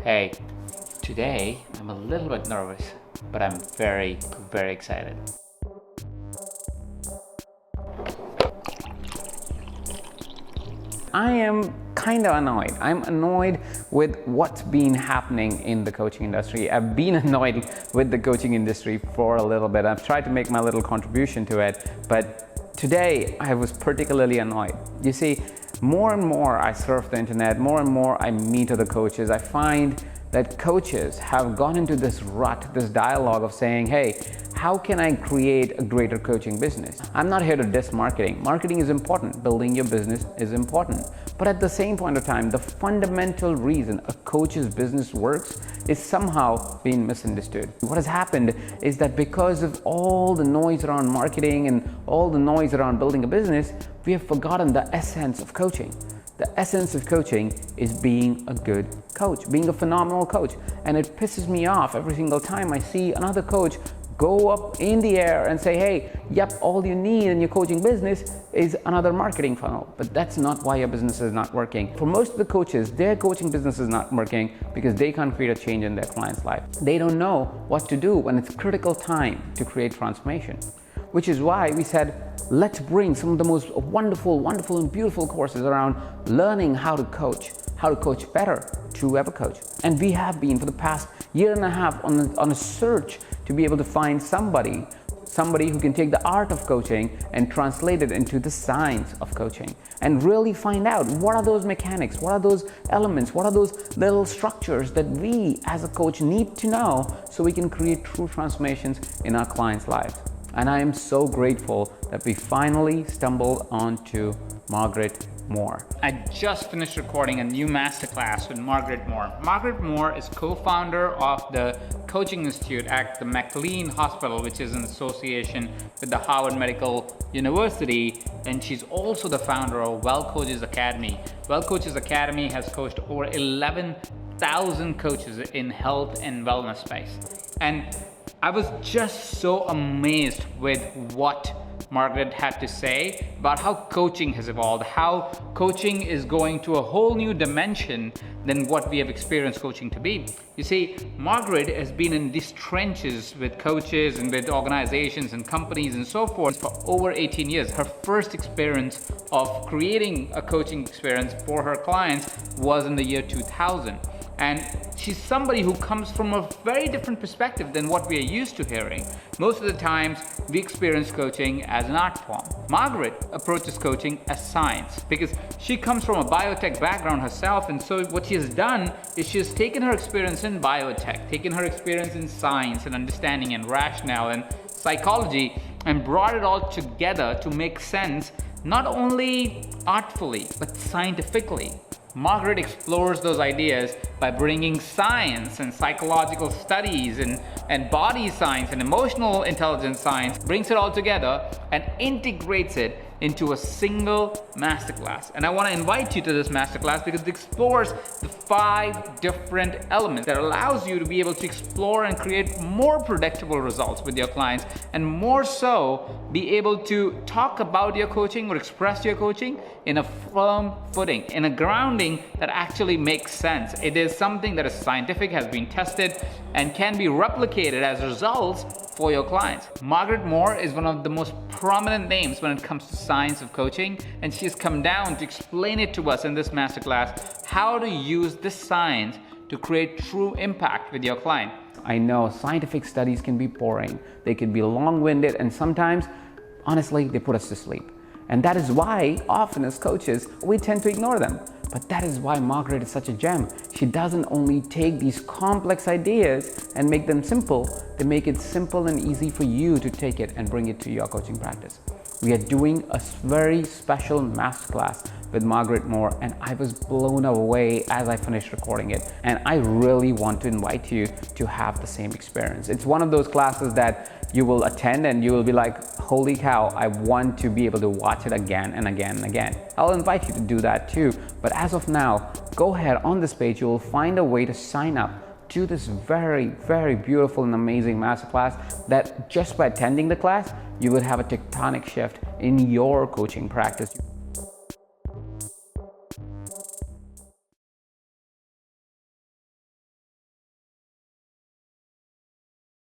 Hey, today I'm a little bit nervous, but I'm very, very excited. I am kind of annoyed. I'm annoyed with what's been happening in the coaching industry. I've been annoyed with the coaching industry for a little bit. I've tried to make my little contribution to it, but today I was particularly annoyed. You see, more and more I surf the internet, more and more I meet other coaches, I find that coaches have gone into this rut, this dialogue of saying, hey, how can I create a greater coaching business? I'm not here to diss marketing. Marketing is important. Building your business is important. But at the same point of time, the fundamental reason a coach's business works is somehow being misunderstood. What has happened is that because of all the noise around marketing and all the noise around building a business, we have forgotten the essence of coaching. The essence of coaching is being a good coach, being a phenomenal coach. And it pisses me off every single time I see another coach go up in the air and say, hey, yep, all you need in your coaching business is another marketing funnel. But that's not why your business is not working. For most of the coaches, their coaching business is not working because they can't create a change in their client's life. They don't know what to do when it's critical time to create transformation. Which is why we said, let's bring some of the most wonderful and beautiful courses around learning how to coach better through Evercoach. And we have been for the past year and a half on a search to be able to find somebody who can take the art of coaching and translate it into the science of coaching and really find out what are those mechanics, what are those elements, what are those little structures that we as a coach need to know so we can create true transformations in our clients' lives. And I am so grateful that we finally stumbled onto Margaret Moore. I just finished recording a new masterclass with Margaret Moore. Margaret Moore is co-founder of the Coaching Institute at the McLean Hospital, which is in association with the Harvard Medical University, and she's also the founder of Wellcoaches Academy. Wellcoaches Academy has coached over 11,000 coaches in health and wellness space. And I was just so amazed with what Margaret had to say about how coaching has evolved, how coaching is going to a whole new dimension than what we have experienced coaching to be. You see, Margaret has been in these trenches with coaches and with organizations and companies and so forth for over 18 years. Her first experience of creating a coaching experience for her clients was in the year 2000. And she's somebody who comes from a very different perspective than what we are used to hearing. Most of the times, we experience coaching as an art form. Margaret approaches coaching as science because she comes from a biotech background herself, and so what she has done is she has taken her experience in biotech, taken her experience in science and understanding and rationale and psychology, and brought it all together to make sense, not only artfully, but scientifically. Margaret explores those ideas by bringing science and psychological studies and body science and emotional intelligence science, brings it all together and integrates it into a single masterclass. And I want to invite you to this masterclass because it explores the 5 different elements that allows you to be able to explore and create more predictable results with your clients, and more so be able to talk about your coaching or express your coaching in a firm footing, in a grounding that actually makes sense. It is something that is scientific, has been tested, and can be replicated as results for your clients. Margaret Moore is one of the most prominent names when it comes to science of coaching, and she's come down to explain it to us in this masterclass, how to use this science to create true impact with your client. I know scientific studies can be boring, they can be long-winded, and sometimes, honestly, they put us to sleep. And that is why often as coaches, we tend to ignore them. But that is why Margaret is such a gem. She doesn't only take these complex ideas and make them simple, they make it simple and easy for you to take it and bring it to your coaching practice. We are doing a very special masterclass with Margaret Moore, and I was blown away as I finished recording it. And I really want to invite you to have the same experience. It's one of those classes that you will attend and you will be like, holy cow, I want to be able to watch it again and again and again. I'll invite you to do that too. But as of now, go ahead on this page, you will find a way to sign up to this very, very beautiful and amazing masterclass that just by attending the class, you would have a tectonic shift in your coaching practice.